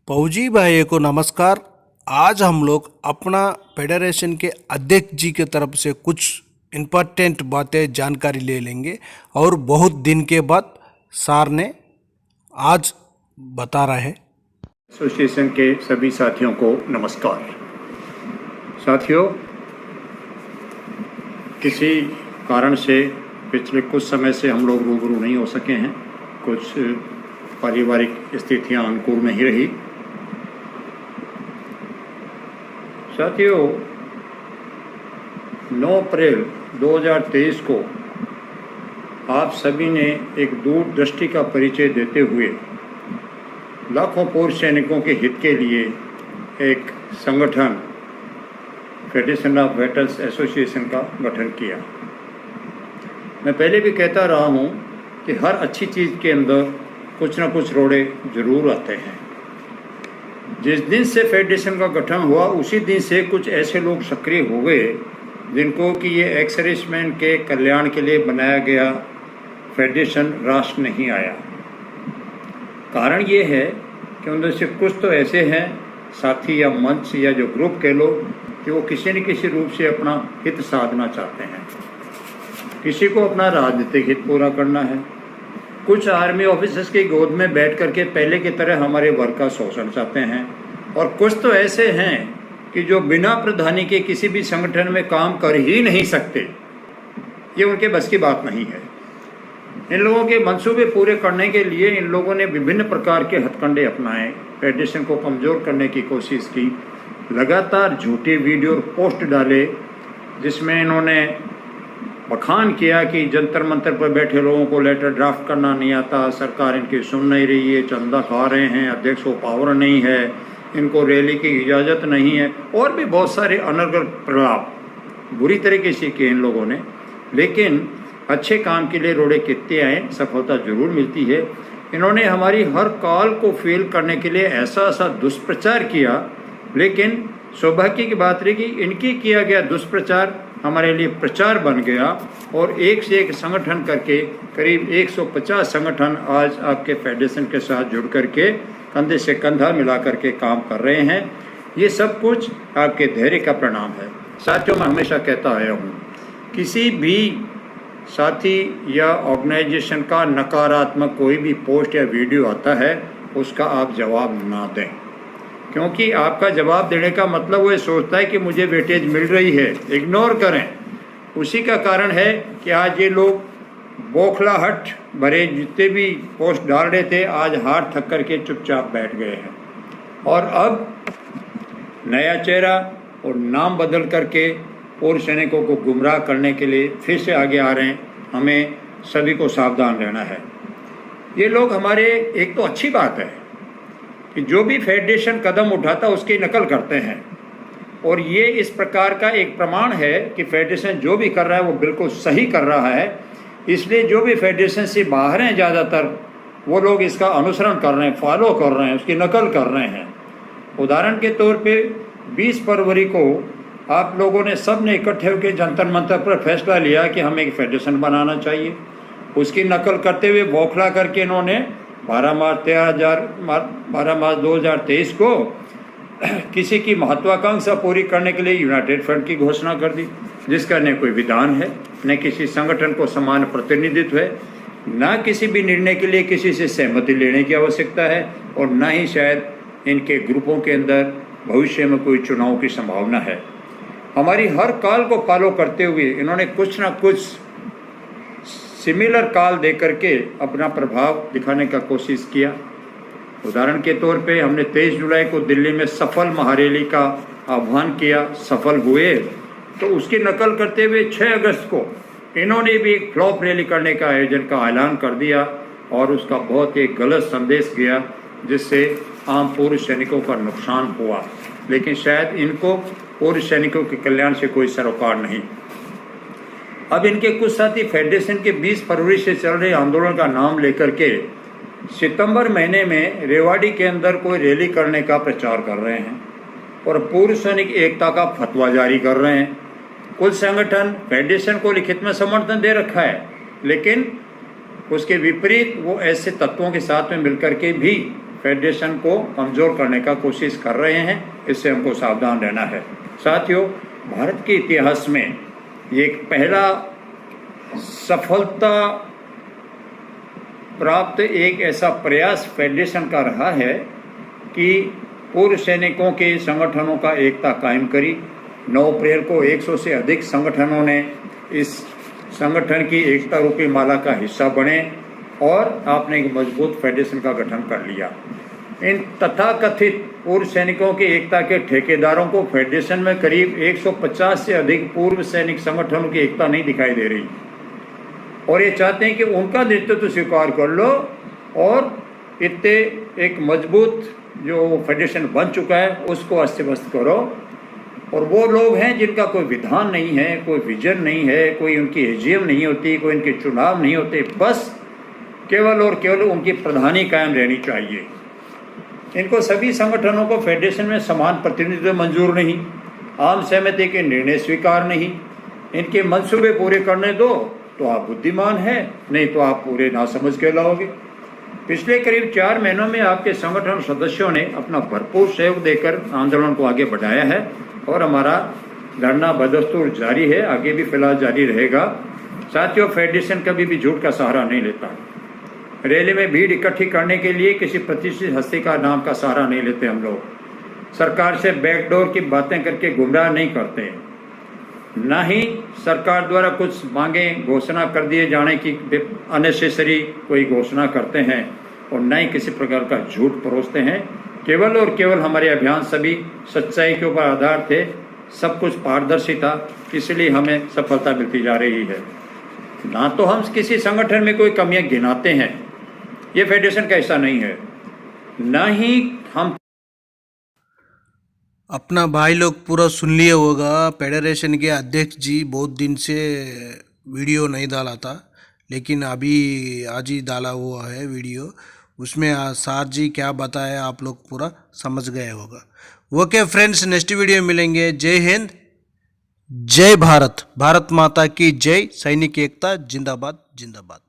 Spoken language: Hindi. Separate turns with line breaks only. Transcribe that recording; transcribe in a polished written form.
फौजी भाइयों को नमस्कार। आज हम लोग अपना फेडरेशन के अध्यक्ष जी की तरफ से कुछ इम्पोर्टेंट बातें जानकारी ले लेंगे और बहुत दिन के बाद सर ने आज बता रहे हैं।
एसोसिएशन के सभी साथियों को नमस्कार। साथियों, किसी कारण से पिछले कुछ समय से हम लोग रूबरू नहीं हो सके हैं। कुछ पारिवारिक स्थितियां अनुकूल नहीं रही। साथियों, 9 अप्रैल 2023 को आप सभी ने एक दूरदृष्टि का परिचय देते हुए लाखों पूर्व सैनिकों के हित के लिए एक संगठन फेडरेशन ऑफ वेटरन्स एसोसिएशन का गठन किया। मैं पहले भी कहता रहा हूं कि हर अच्छी चीज़ के अंदर कुछ ना कुछ रोड़े जरूर आते हैं। जिस दिन से फेडरेशन का गठन हुआ उसी दिन से कुछ ऐसे लोग सक्रिय हो गए जिनको कि ये एक्स सर्विसमैन के कल्याण के लिए बनाया गया फेडरेशन राष्ट्र नहीं आया। कारण ये है कि उनमें से कुछ तो ऐसे हैं साथी या मंच या जो ग्रुप कह लो कि वो किसी न किसी रूप से अपना हित साधना चाहते हैं। किसी को अपना राजनीतिक हित पूरा करना है, कुछ आर्मी ऑफिसर्स की गोद में बैठ करके पहले की तरह हमारे वर्ग का शोषण चाहते हैं, और कुछ तो ऐसे हैं कि जो बिना प्रधानी के किसी भी संगठन में काम कर ही नहीं सकते। ये उनके बस की बात नहीं है। इन लोगों के मंसूबे पूरे करने के लिए इन लोगों ने विभिन्न प्रकार के हथकंडे अपनाए, फेडरेशन को कमज़ोर करने की कोशिश की, लगातार झूठे वीडियो और पोस्ट डाले जिसमें इन्होंने बखान किया कि जंतर मंतर पर बैठे लोगों को लेटर ड्राफ्ट करना नहीं आता, सरकार इनकी सुन नहीं रही है, चंदा खा रहे हैं, अध्यक्ष को पावर नहीं है, इनको रैली की इजाज़त नहीं है, और भी बहुत सारे अनर्गल प्रलाप बुरी तरीके से किए इन लोगों ने। लेकिन अच्छे काम के लिए रोड़े कितने आए, सफलता जरूर मिलती है। इन्होंने हमारी हर कॉल को फेल करने के लिए ऐसा दुष्प्रचार किया, लेकिन सौभाग्य की बात रही कि इनकी किया गया दुष्प्रचार हमारे लिए प्रचार बन गया, और एक से एक संगठन करके करीब 150 संगठन आज आपके फेडरेशन के साथ जुड़ करके कंधे से कंधा मिला करके काम कर रहे हैं। ये सब कुछ आपके धैर्य का परिणाम है। साथियों, मैं हमेशा कहता आया हूँ, किसी भी साथी या ऑर्गेनाइजेशन का नकारात्मक कोई भी पोस्ट या वीडियो आता है उसका आप जवाब ना दें, क्योंकि आपका जवाब देने का मतलब वो सोचता है कि मुझे वेटेज मिल रही है। इग्नोर करें। उसी का कारण है कि आज ये लोग बौखलाहट भरे जितने भी पोस्ट डाल रहे थे आज हाथ थक करके चुपचाप बैठ गए हैं, और अब नया चेहरा और नाम बदल करके पूर्व सैनिकों को गुमराह करने के लिए फिर से आगे आ रहे हैं। हमें सभी को सावधान रहना है। ये लोग हमारे, एक तो अच्छी बात है कि जो भी फेडरेशन कदम उठाता उसकी नकल करते हैं, और ये इस प्रकार का एक प्रमाण है कि फेडरेशन जो भी कर रहा है वो बिल्कुल सही कर रहा है। इसलिए जो भी फेडरेशन से बाहर हैं ज़्यादातर वो लोग इसका अनुसरण कर रहे हैं, फॉलो कर रहे हैं, उसकी नकल कर रहे हैं। उदाहरण के तौर पे 20 फरवरी को आप लोगों ने सब ने इकट्ठे होकर जंतर मंतर पर फैसला लिया कि हमें एक फेडरेशन बनाना चाहिए। उसकी नकल करते हुए बौखला करके इन्होंने 12 मार्च 2023 को किसी की महत्वाकांक्षा पूरी करने के लिए यूनाइटेड फ्रंट की घोषणा कर दी, जिसका न कोई विधान है, न किसी संगठन को समान प्रतिनिधित्व है, न किसी भी निर्णय के लिए किसी से सहमति लेने की आवश्यकता है, और न ही शायद इनके ग्रुपों के अंदर भविष्य में कोई चुनाव की संभावना है। हमारी हर कॉल को फॉलो करते हुए इन्होंने कुछ ना कुछ सिमिलर कॉल दे करके अपना प्रभाव दिखाने का कोशिश किया। उदाहरण के तौर पे हमने 23 जुलाई को दिल्ली में सफल महारैली का आह्वान किया, सफल हुए, तो उसकी नकल करते हुए 6 अगस्त को इन्होंने भी एक फ्लॉप रैली करने का आयोजन का ऐलान कर दिया, और उसका बहुत एक गलत संदेश गया जिससे आम पूर्व सैनिकों का नुकसान हुआ। लेकिन शायद इनको पूर्व सैनिकों के कल्याण से कोई सरोकार नहीं। अब इनके कुछ साथी फेडरेशन के 20 फरवरी से चल रहे आंदोलन का नाम लेकर के सितंबर महीने में रेवाड़ी के अंदर कोई रैली करने का प्रचार कर रहे हैं, और पूर्व सैनिक एकता का फतवा जारी कर रहे हैं। कुछ संगठन फेडरेशन को लिखित में समर्थन दे रखा है, लेकिन उसके विपरीत वो ऐसे तत्वों के साथ में मिलकर के भी फेडरेशन को कमज़ोर करने का कोशिश कर रहे हैं। इससे हमको सावधान रहना है। साथियों, भारत के इतिहास में ये एक पहला सफलता प्राप्त एक ऐसा प्रयास फेडरेशन का रहा है कि पूर्व सैनिकों के संगठनों का एकता कायम करी। 9 अप्रैल को 100 से अधिक संगठनों ने इस संगठन की एकता रूपी माला का हिस्सा बने और आपने एक मजबूत फेडरेशन का गठन कर लिया। इन तथाकथित पूर्व सैनिकों की एकता के ठेकेदारों को फेडरेशन में करीब 150 से अधिक पूर्व सैनिक संगठनों की एकता नहीं दिखाई दे रही और ये चाहते हैं कि उनका नेतृत्व स्वीकार कर लो और इतने एक मजबूत जो फेडरेशन बन चुका है उसको अस्त-व्यस्त करो। और वो लोग हैं जिनका कोई विधान नहीं है, कोई विजन नहीं है, कोई उनकी एजीएम नहीं होती, कोई उनके चुनाव नहीं होते, बस केवल और केवल उनकी प्रधानी कायम रहनी चाहिए। इनको सभी संगठनों को फेडरेशन में समान प्रतिनिधित्व मंजूर नहीं, आम सहमति के निर्णय स्वीकार नहीं। इनके मंसूबे पूरे करने दो तो आप बुद्धिमान हैं, नहीं तो आप पूरे नासमझ कहलाओगे। पिछले करीब 4 महीनों में आपके संगठन सदस्यों ने अपना भरपूर सहयोग देकर आंदोलन को आगे बढ़ाया है और हमारा धरना बदस्तूर जारी है, आगे भी फिलहाल जारी रहेगा। साथियों, फेडरेशन कभी भी झूठ का सहारा नहीं लेता। रैली में भीड़ इकट्ठी करने के लिए किसी प्रतिष्ठित हस्ती का नाम का सहारा नहीं लेते। हम लोग सरकार से बैकडोर की बातें करके गुमराह नहीं करते, ना ही सरकार द्वारा कुछ मांगे घोषणा कर दिए जाने की अननेसेसरी कोई घोषणा करते हैं और न ही किसी प्रकार का झूठ परोसते हैं। केवल और केवल हमारे अभियान सभी सच्चाई के ऊपर आधार थे, सब कुछ पारदर्शी था, इसलिए हमें सफलता मिलती जा रही है। ना तो हम किसी संगठन में कोई कमियां गिनाते हैं, ये फेडरेशन का हिस्सा नहीं है, ना ही हम
अपना भाई लोग पूरा सुन लिए होगा। फेडरेशन के अध्यक्ष जी बहुत दिन से वीडियो नहीं डाला था, लेकिन अभी आज ही डाला हुआ है वीडियो। उसमें सार जी क्या बताया आप लोग पूरा समझ गए होगा। ओके फ्रेंड्स, नेक्स्ट वीडियो मिलेंगे। जय हिंद, जय भारत, भारत माता की जय। सैनिक एकता जिंदाबाद जिंदाबाद।